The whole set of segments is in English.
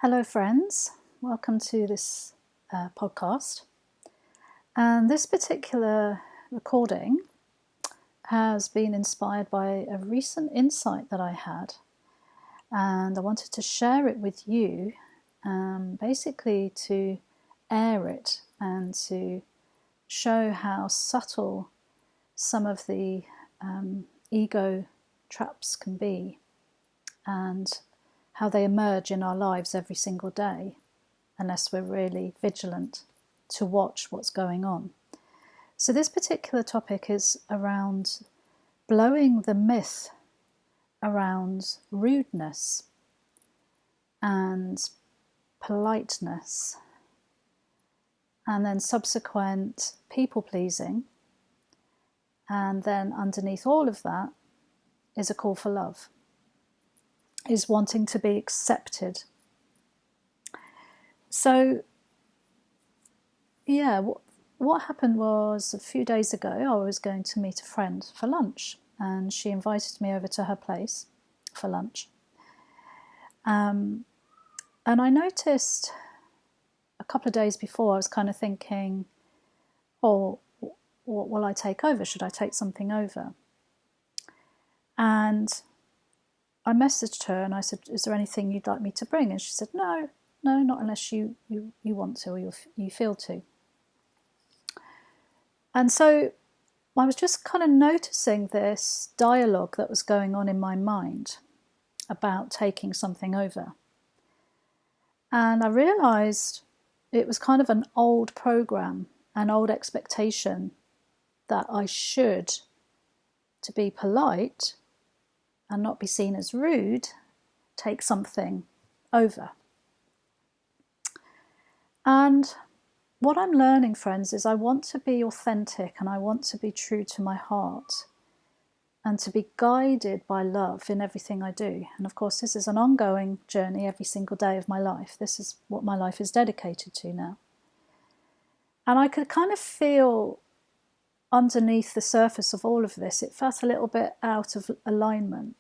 Hello friends, welcome to this podcast. And this particular recording has been inspired by a recent insight that I had, and I wanted to share it with you, basically to air it and to show how subtle some of the ego traps can be, and how they emerge in our lives every single day unless we're really vigilant to watch what's going on. So this particular topic is around blowing the myth around rudeness and politeness, and then subsequent people pleasing, and then underneath all of that is a call for love, is wanting to be accepted. So yeah, what happened was a few days ago I was going to meet a friend for lunch, and she invited me over to her place for lunch. And I noticed a couple of days before I was kind of thinking, oh, what will I take over? Should I take something over? And I messaged her and I said, is there anything you'd like me to bring? And she said, no, not unless you want to or you feel to. And so I was just kind of noticing this dialogue that was going on in my mind about taking something over. And I realised it was kind of an old program, an old expectation that I should, to be polite and not be seen as rude, take something over. And what I'm learning, friends, is I want to be authentic and I want to be true to my heart and to be guided by love in everything I do. And of course, this is an ongoing journey every single day of my life. This is what my life is dedicated to now. And I could kind of feel underneath the surface of all of this, it felt a little bit out of alignment.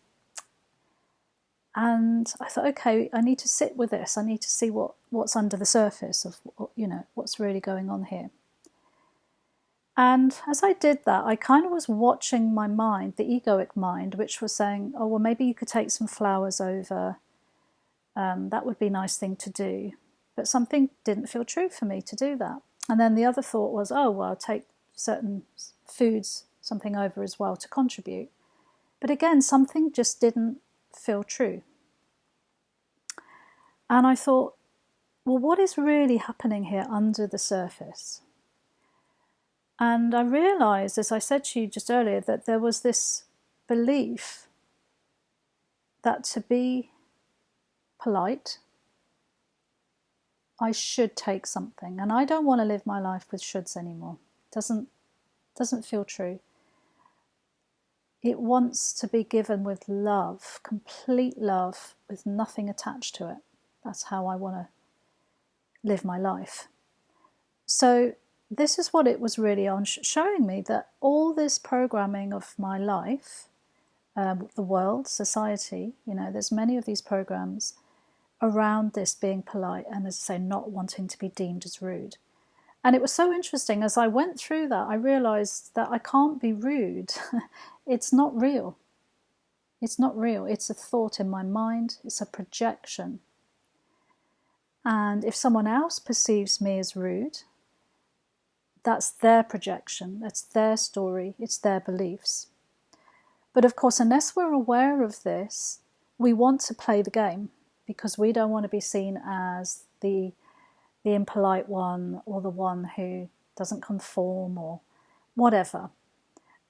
And I thought, okay, I need to sit with this. I need to see what's under the surface of, what's really going on here. And as I did that, I kind of was watching my mind, the egoic mind, which was saying, oh, well, maybe you could take some flowers over. That would be a nice thing to do. But something didn't feel true for me to do that. And then the other thought was, oh, well, I'll take certain foods, something over as well to contribute. But again, something just didn't feel true. And I thought, well, what is really happening here under the surface? And I realised, as I said to you just earlier, that there was this belief that to be polite, I should take something. And I don't want to live my life with shoulds anymore. Doesn't feel true. It wants to be given with love, complete love, with nothing attached to it. That's how I want to live my life. So this is what it was really on showing me, that all this programming of my life, the world, society, there's many of these programs around this being polite and, as I say, not wanting to be deemed as rude. And it was so interesting, as I went through that, I realised that I can't be rude. It's not real. It's not real. It's a thought in my mind. It's a projection. And if someone else perceives me as rude, that's their projection. That's their story. It's their beliefs. But of course, unless we're aware of this, we want to play the game because we don't want to be seen as the impolite one or the one who doesn't conform or whatever.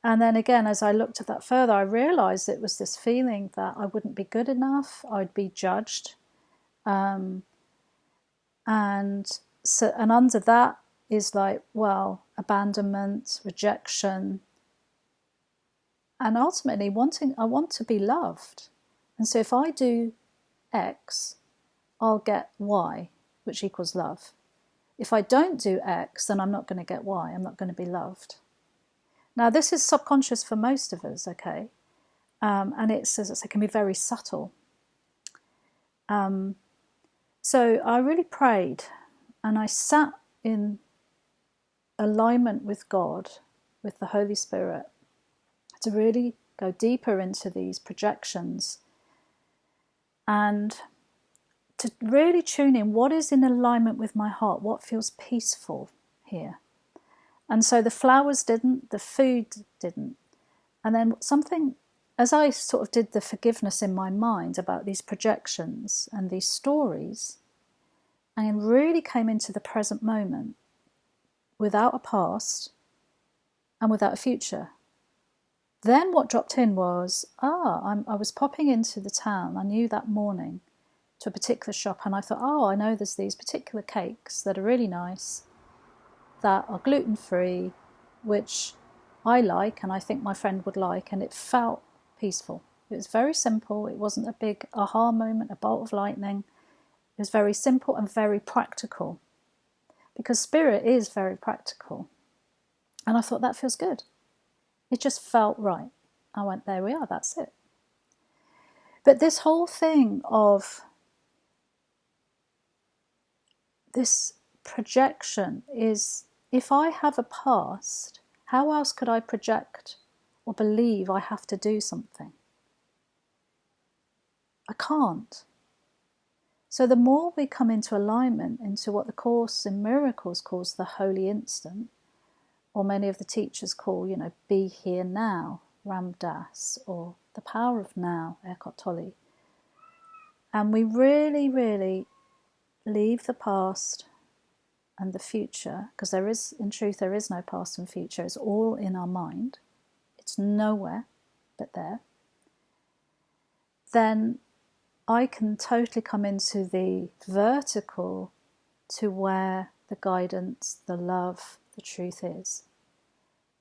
And then again, as I looked at that further, I realised it was this feeling that I wouldn't be good enough, I'd be judged. And under that is like, well, abandonment, rejection, and ultimately I want to be loved. And so if I do X, I'll get Y, which equals love. If I don't do X, then I'm not going to get Y. I'm not going to be loved. Now, this is subconscious for most of us, okay? And it can be very subtle. So I really prayed, and I sat in alignment with God, with the Holy Spirit, to really go deeper into these projections and to really tune in what is in alignment with my heart, what feels peaceful here. And so the flowers didn't, the food didn't. And then something, as I sort of did the forgiveness in my mind about these projections and these stories, and really came into the present moment without a past and without a future. Then what dropped in was, I was popping into the town, I knew that morning, to a particular shop, and I thought, I know there's these particular cakes that are really nice, that are gluten-free, which I like and I think my friend would like, and it felt peaceful. It was very simple. It wasn't a big aha moment, a bolt of lightning. It was very simple and very practical, because spirit is very practical. And I thought, that feels good. It just felt right. I went, there we are, that's it. But this whole thing of this projection is, if I have a past, how else could I project or believe I have to do something? I can't. So the more we come into alignment, into what the Course in Miracles calls the holy instant, or many of the teachers call, be here now, Ram Dass, or the power of now, Eckhart Tolle. And we really, really leave the past and the future, because in truth, there is no past and future. It's all in our mind. It's nowhere but there. Then I can totally come into the vertical, to where the guidance, the love, the truth is.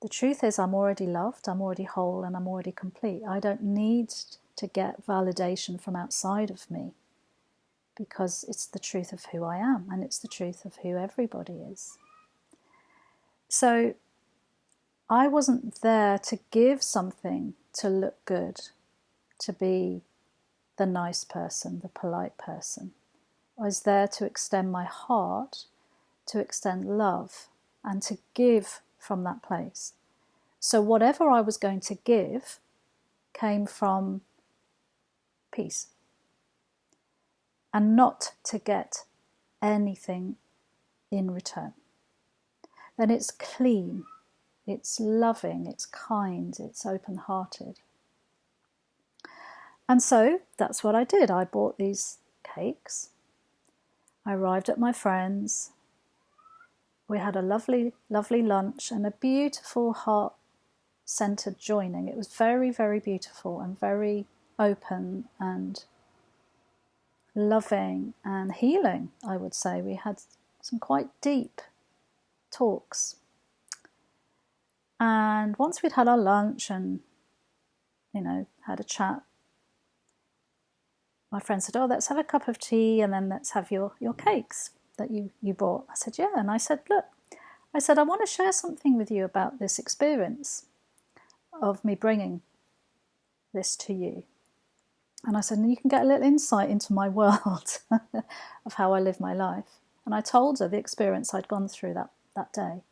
The truth is, I'm already loved, I'm already whole, and I'm already complete. I don't need to get validation from outside of me, because it's the truth of who I am, and it's the truth of who everybody is. So I wasn't there to give something to look good, to be the nice person, the polite person. I was there to extend my heart, to extend love, and to give from that place. So whatever I was going to give came from peace, and not to get anything in return. Then it's clean, it's loving, it's kind, it's open-hearted. And so that's what I did. I bought these cakes. I arrived at my friend's. We had a lovely, lovely lunch and a beautiful heart-centered joining. It was very, very beautiful and very open and loving and healing, I would say. We had some quite deep talks. And once we'd had our lunch and, had a chat, my friend said, let's have a cup of tea and then let's have your cakes that you bought. I said, yeah. And I said, look, I want to share something with you about this experience of me bringing this to you. And I said, you can get a little insight into my world of how I live my life. And I told her the experience I'd gone through that day.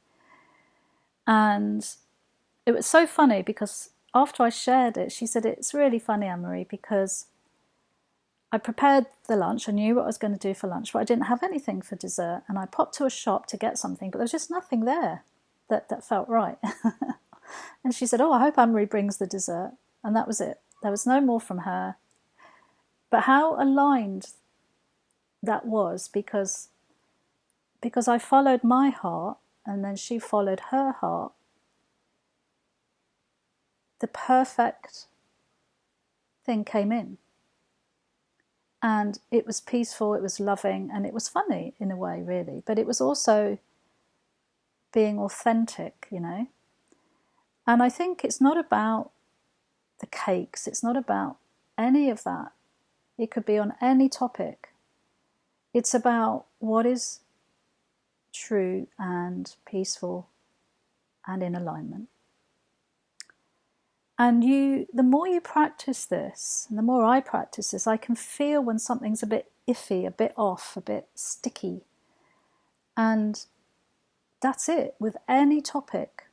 And it was so funny, because after I shared it, she said, it's really funny, Anne-Marie, because I prepared the lunch. I knew what I was going to do for lunch, but I didn't have anything for dessert. And I popped to a shop to get something, but there was just nothing there that felt right. And she said, I hope Anne-Marie brings the dessert. And that was it. There was no more from her. But how aligned that was, because I followed my heart and then she followed her heart. The perfect thing came in. And it was peaceful, it was loving, and it was funny in a way, really. But it was also being authentic, And I think it's not about the cakes, it's not about any of that. It could be on any topic. It's about what is true and peaceful and in alignment. And the more you practice this, and the more I practice this, I can feel when something's a bit iffy, a bit off, a bit sticky. And that's it. With any topic,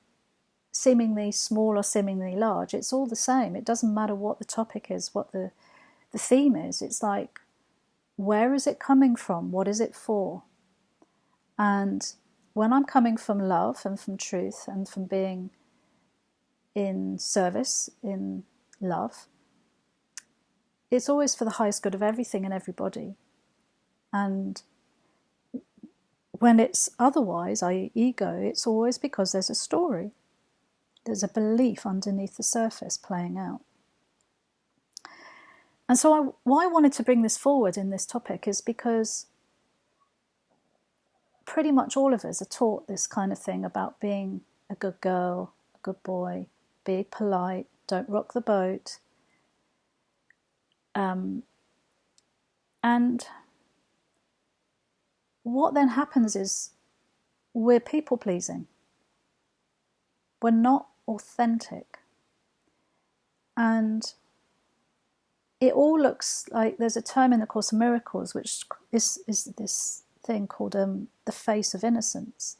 seemingly small or seemingly large, it's all the same. It doesn't matter what the topic is, what the theme is. It's like, where is it coming from? What is it for? And when I'm coming from love and from truth and from being in service, in love, it's always for the highest good of everything and everybody. And when it's otherwise, i.e. ego, it's always because there's a story. There's a belief underneath the surface playing out. And so why I wanted to bring this forward in this topic is because pretty much all of us are taught this kind of thing about being a good girl, a good boy, be polite, don't rock the boat. And what then happens is we're people-pleasing. We're not authentic. And it all looks like, there's a term in the Course of Miracles which is this thing called the face of innocence.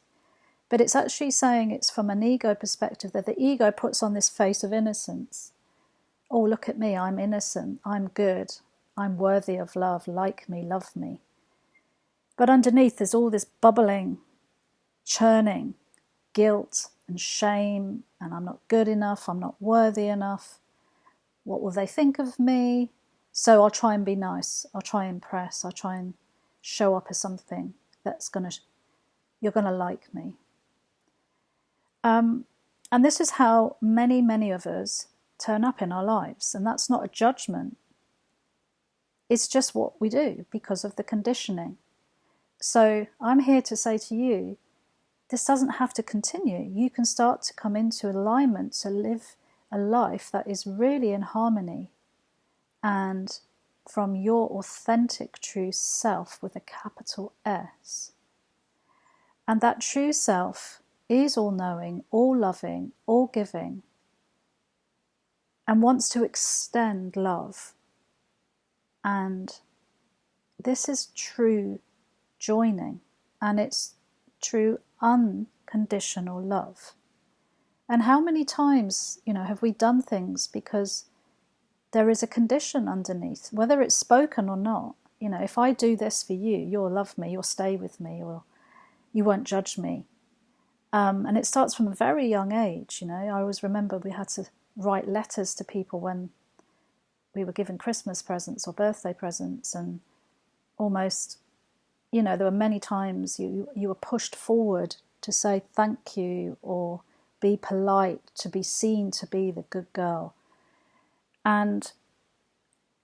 But it's actually saying it's from an ego perspective, that the ego puts on this face of innocence. Oh, look at me, I'm innocent, I'm good, I'm worthy of love, like me, love me. But underneath there's all this bubbling, churning, guilt and shame, and I'm not good enough, I'm not worthy enough. What will they think of me? So I'll try and be nice, I'll try and impress, I'll try and show up as something that's you're gonna like me. And this is how many, many of us turn up in our lives. And that's not a judgment. It's just what we do because of the conditioning. So I'm here to say to you, this doesn't have to continue. You can start to come into alignment to live a life that is really in harmony and from your authentic true self with a capital S. And that true self is all-knowing, all-loving, all-giving, and wants to extend love. And this is true joining, and it's true unconditional love. And how many times, have we done things because there is a condition underneath, whether it's spoken or not? If I do this for you, you'll love me, you'll stay with me, or you won't judge me. And it starts from a very young age. I always remember we had to write letters to people when we were given Christmas presents or birthday presents, and almost, there were many times you were pushed forward to say thank you or be polite, to be seen to be the good girl. And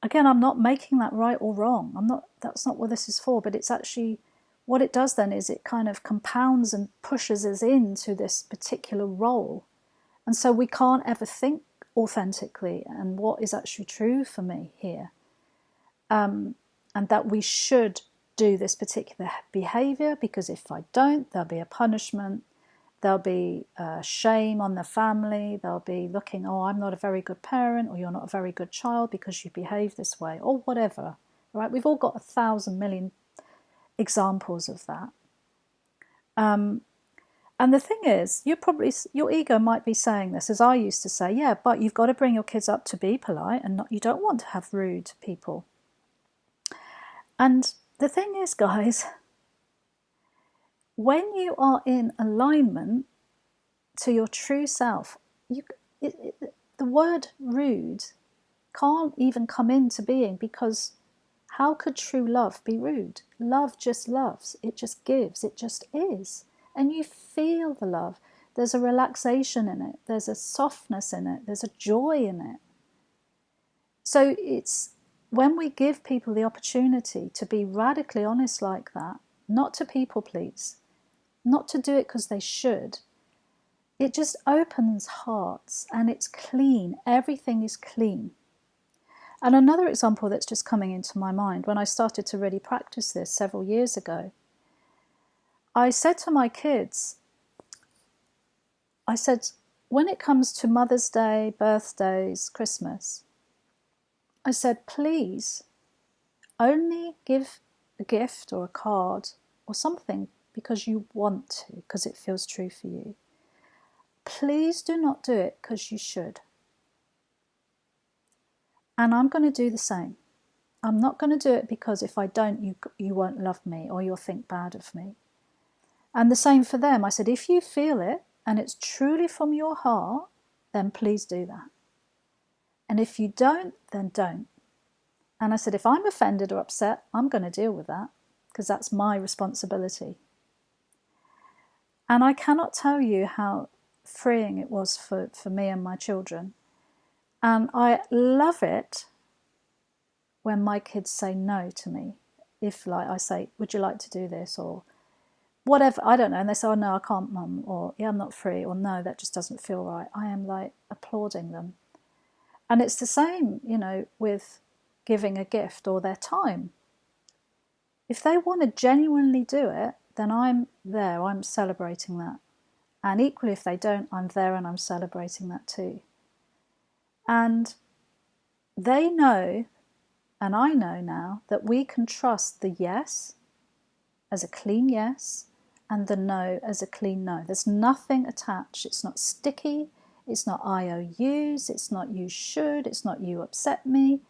again, I'm not making that right or wrong. That's not what this is for, but it's actually, what it does then is it kind of compounds and pushes us into this particular role. And so we can't ever think authentically and what is actually true for me here. And that we should do this particular behavior, because if I don't, there'll be a punishment, there'll be shame on the family, they'll be looking, oh, I'm not a very good parent, or you're not a very good child because you behave this way, or whatever, right? We've all got 1,000 million examples of that. And the thing is, your ego might be saying this, as I used to say, yeah, but you've got to bring your kids up to be polite, and you don't want to have rude people. And the thing is, guys, when you are in alignment to your true self, the word rude can't even come into being, because how could true love be rude? Love just loves, it just gives, it just is. And you feel the love. There's a relaxation in it, there's a softness in it, there's a joy in it. So it's when we give people the opportunity to be radically honest like that, not to people please, not to do it because they should, it just opens hearts and it's clean. Everything is clean. And another example that's just coming into my mind, when I started to really practice this several years ago, I said to my kids, I said, when it comes to Mother's Day, birthdays, Christmas, I said, please only give a gift or a card or something because you want to, because it feels true for you. Please do not do it because you should. And I'm going to do the same. I'm not going to do it because if I don't, you won't love me or you'll think bad of me. And the same for them. I said, if you feel it and it's truly from your heart, then please do that. And if you don't, then don't. And I said, if I'm offended or upset, I'm going to deal with that because that's my responsibility. And I cannot tell you how freeing it was for me and my children. And I love it when my kids say no to me. If like I say, would you like to do this? Or whatever, I don't know. And they say, oh no, I can't, Mum. Or yeah, I'm not free. Or no, that just doesn't feel right. I am like applauding them. And it's the same, with giving a gift or their time. If they want to genuinely do it, then I'm there, I'm celebrating that. And equally, if they don't, I'm there and I'm celebrating that too. And they know, and I know now, that we can trust the yes as a clean yes and the no as a clean no. There's nothing attached. It's not sticky. It's not IOUs. It's not you should. It's not you upset me.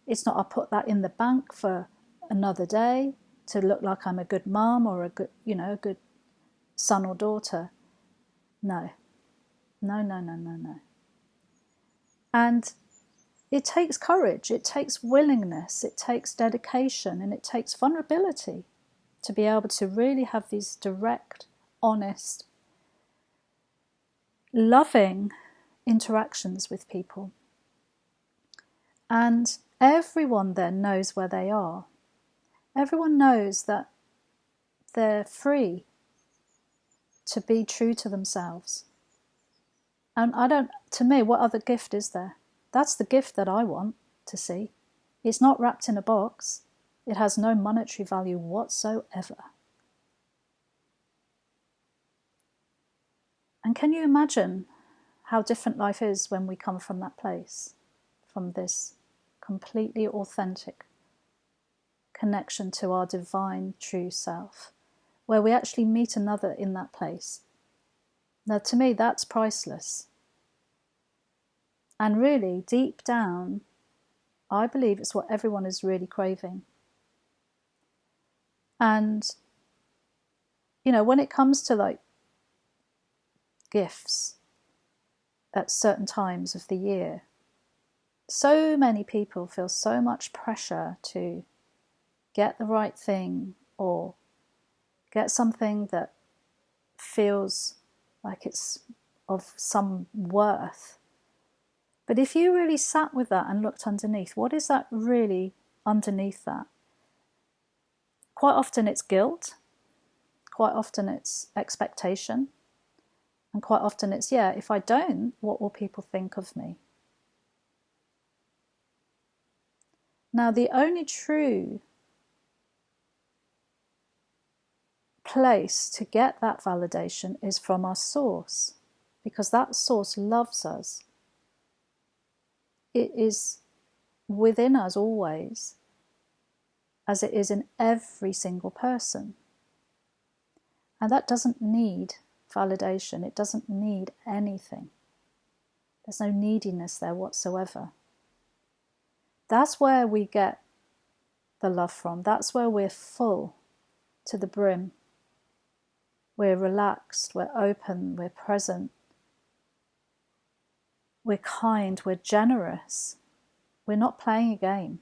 It's not I'll put that in the bank for another day to look like I'm a good mum or a good, a good son or daughter. No. No, no, no, no, no. And it takes courage, it takes willingness, it takes dedication, and it takes vulnerability to be able to really have these direct, honest, loving interactions with people. And everyone then knows where they are. Everyone knows that they're free to be true to themselves. And to me, what other gift is there? That's the gift that I want to see. It's not wrapped in a box. It has no monetary value whatsoever. And can you imagine how different life is when we come from that place, from this completely authentic connection to our divine true self, where we actually meet another in that place? Now, to me, that's priceless. And really, deep down, I believe it's what everyone is really craving. And, when it comes to like gifts at certain times of the year, so many people feel so much pressure to get the right thing or get something that feels like it's of some worth. But if you really sat with that and looked underneath, what is that really underneath that? Quite often it's guilt, quite often it's expectation, and quite often it's, if I don't, what will people think of me? Now, the only true place to get that validation is from our source, because that source loves us. It is within us always, as it is in every single person. And that doesn't need validation. It doesn't need anything. There's no neediness there whatsoever. That's where we get the love from. That's where we're full to the brim. We're relaxed, we're open, we're present. We're kind, we're generous. We're not playing a game.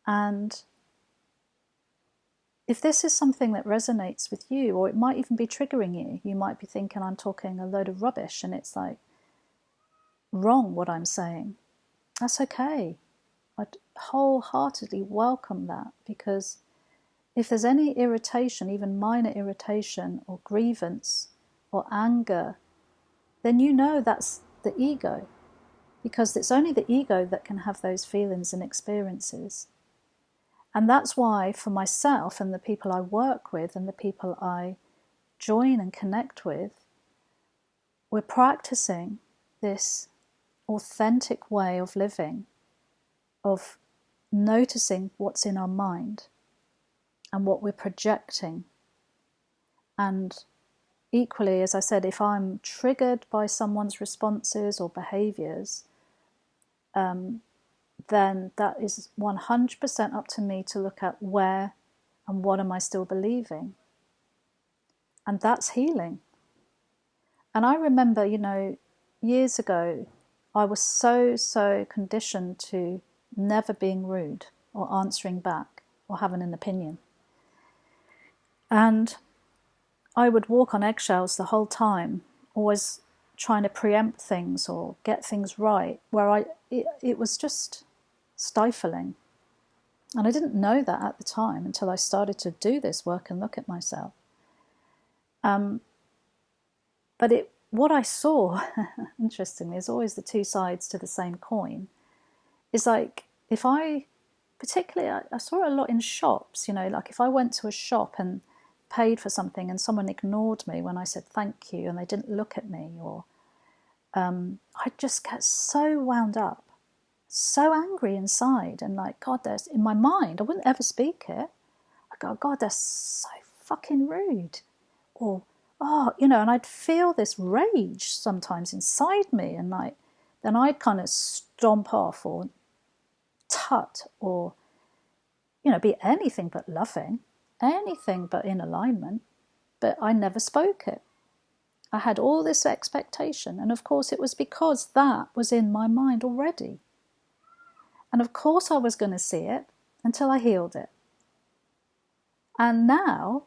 And if this is something that resonates with you, or it might even be triggering you, you might be thinking I'm talking a load of rubbish and it's like wrong what I'm saying. That's okay. I'd wholeheartedly welcome that, because if there's any irritation, even minor irritation or grievance or anger, then you know that's the ego, because it's only the ego that can have those feelings and experiences. And that's why for myself and the people I work with and the people I join and connect with, we're practicing this authentic way of living, of noticing what's in our mind and what we're projecting. And equally, as I said, if I'm triggered by someone's responses or behaviours, then that is 100% up to me to look at where and what am I still believing. And that's healing. And I remember, years ago, I was so conditioned to never being rude or answering back or having an opinion. And I would walk on eggshells the whole time, always trying to preempt things or get things right, where it was just stifling. And I didn't know that at the time until I started to do this work and look at myself. But what I saw, interestingly, is always the two sides to the same coin. Is like, particularly I saw it a lot in shops, like if I went to a shop and paid for something and someone ignored me when I said thank you and they didn't look at me, or I'd just get so wound up, so angry inside, and like, God, there's in my mind, I wouldn't ever speak it. I go, God, they're so fucking rude. Or, and I'd feel this rage sometimes inside me, and like, then I'd kind of stomp off or tut or, be anything but loving, anything but in alignment, but I never spoke it. I had all this expectation, and of course it was because that was in my mind already. And of course I was going to see it until I healed it. And now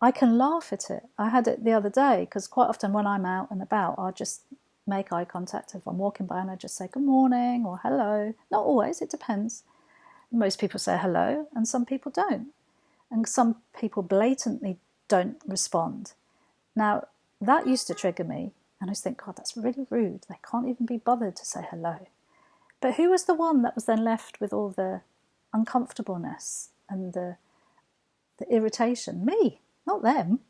I can laugh at it. I had it the other day, because quite often when I'm out and about, I'll just make eye contact. If I'm walking by and I just say good morning or hello. Not always, it depends. Most people say hello and some people don't. And some people blatantly don't respond. Now, that used to trigger me. And I used to think, God, that's really rude. They can't even be bothered to say hello. But who was the one that was then left with all the uncomfortableness and the irritation? Me, not them.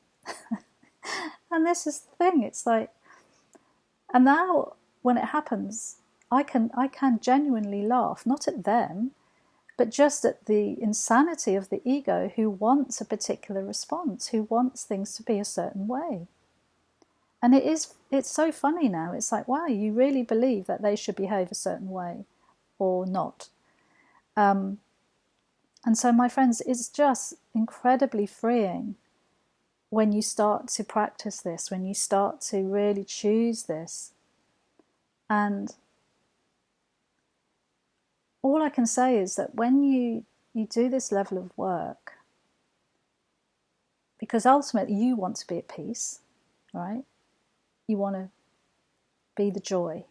And this is the thing. It's like, and now when it happens, I can genuinely laugh, not at them, but just at the insanity of the ego who wants a particular response, who wants things to be a certain way. And it's so funny now. It's like, wow, you really believe that they should behave a certain way or not. And so, my friends, it's just incredibly freeing when you start to practice this, when you start to really choose this. And all I can say is that when you do this level of work, because ultimately you want to be at peace, right? You want to be the joy,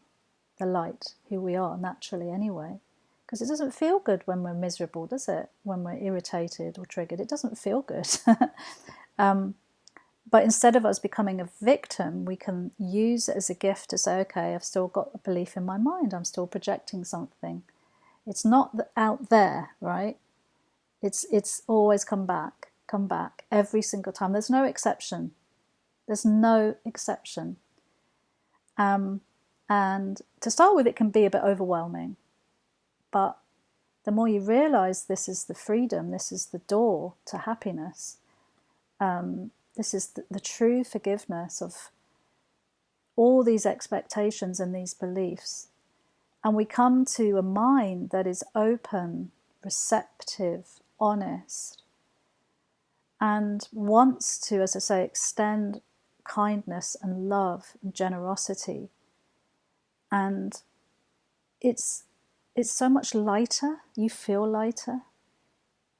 the light, who we are naturally anyway. Because it doesn't feel good when we're miserable, does it? When we're irritated or triggered, it doesn't feel good. But instead of us becoming a victim, we can use it as a gift to say, okay, I've still got a belief in my mind. I'm still projecting something. It's not out there, right? It's always come back every single time. There's no exception. There's no exception. And to start with, it can be a bit overwhelming. But the more you realize this is the freedom, this is the door to happiness, this is the true forgiveness of all these expectations and these beliefs. And we come to a mind that is open, receptive, honest, and wants to, as I say, extend kindness and love and generosity. And it's so much lighter. You feel lighter.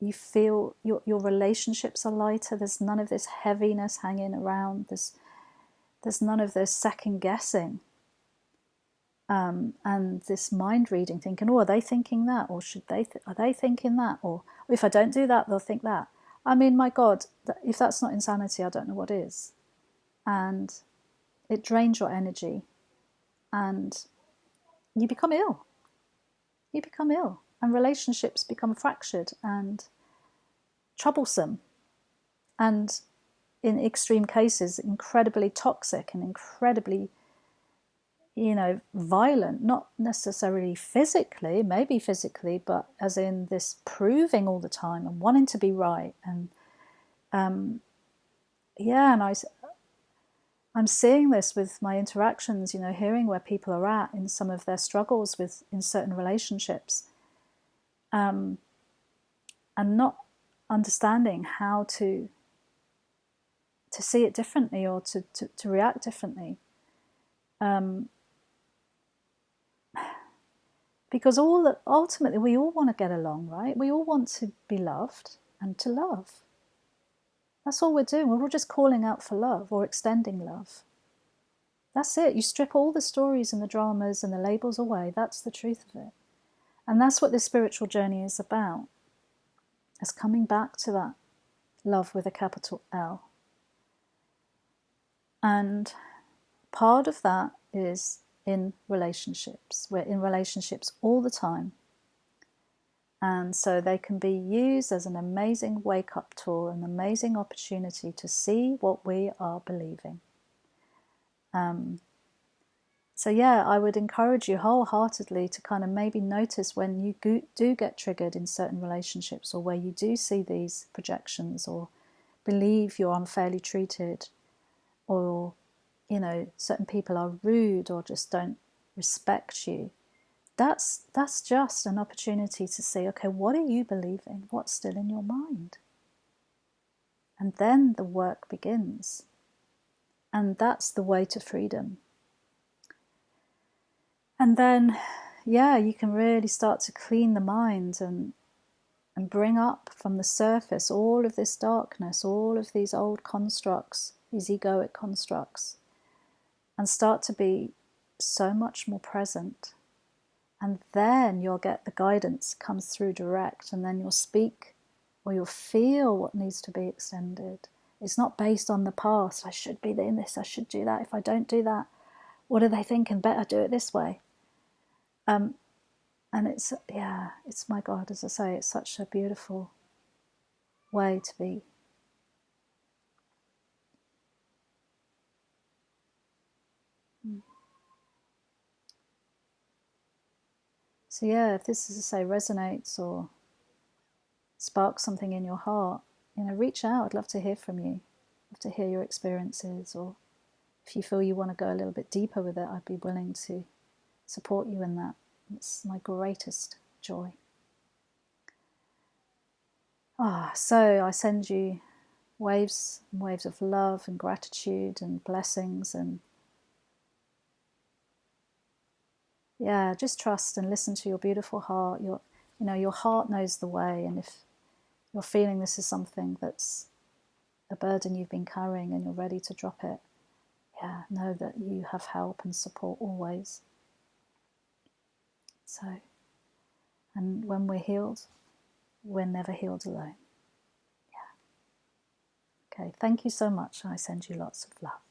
You feel your relationships are lighter. There's none of this heaviness hanging around. There's none of this second guessing. And this mind reading, thinking, oh, are they thinking that? Or are they thinking that? Or if I don't do that, they'll think that. I mean, my God, if that's not insanity, I don't know what is. And it drains your energy. And you become ill. You become ill. And relationships become fractured and troublesome. And in extreme cases, incredibly toxic and incredibly violent, not necessarily physically, maybe physically, but as in this proving all the time and wanting to be right. And and I'm seeing this with my interactions, hearing where people are at in some of their struggles in certain relationships, and not understanding how to see it differently or to react differently. Because ultimately we all want to get along, right? We all want to be loved and to love. That's all we're doing. We're all just calling out for love or extending love. That's it. You strip all the stories and the dramas and the labels away. That's the truth of it. And that's what this spiritual journey is about. It's coming back to that love with a capital L. And part of that is in relationships. We're in relationships all the time. And so they can be used as an amazing wake-up tool, an amazing opportunity to see what we are believing. I would encourage you wholeheartedly to kind of maybe notice when you do get triggered in certain relationships, or where you do see these projections or believe you're unfairly treated, or certain people are rude or just don't respect you. That's just an opportunity to see, okay, what are you believing? What's still in your mind? And then the work begins. And that's the way to freedom. And then, you can really start to clean the mind and bring up from the surface all of this darkness, all of these old constructs, these egoic constructs, and start to be so much more present. And then you'll get the guidance comes through direct, and then you'll speak or you'll feel what needs to be extended. It's not based on the past. I should be doing this, I should do that. If I don't do that, what are they thinking? Better do it this way. And it's my God, as I say, it's such a beautiful way to be. So if this, as I say, resonates or sparks something in your heart, reach out. I'd love to hear from you. I'd love to hear your experiences, or if you feel you want to go a little bit deeper with it, I'd be willing to support you in that. It's my greatest joy. So I send you waves and waves of love and gratitude and blessings, and just trust and listen to your beautiful heart. Your heart knows the way, and if you're feeling this is something that's a burden you've been carrying and you're ready to drop it, know that you have help and support always. So, and when we're healed, we're never healed alone. Okay, thank you so much. I send you lots of love.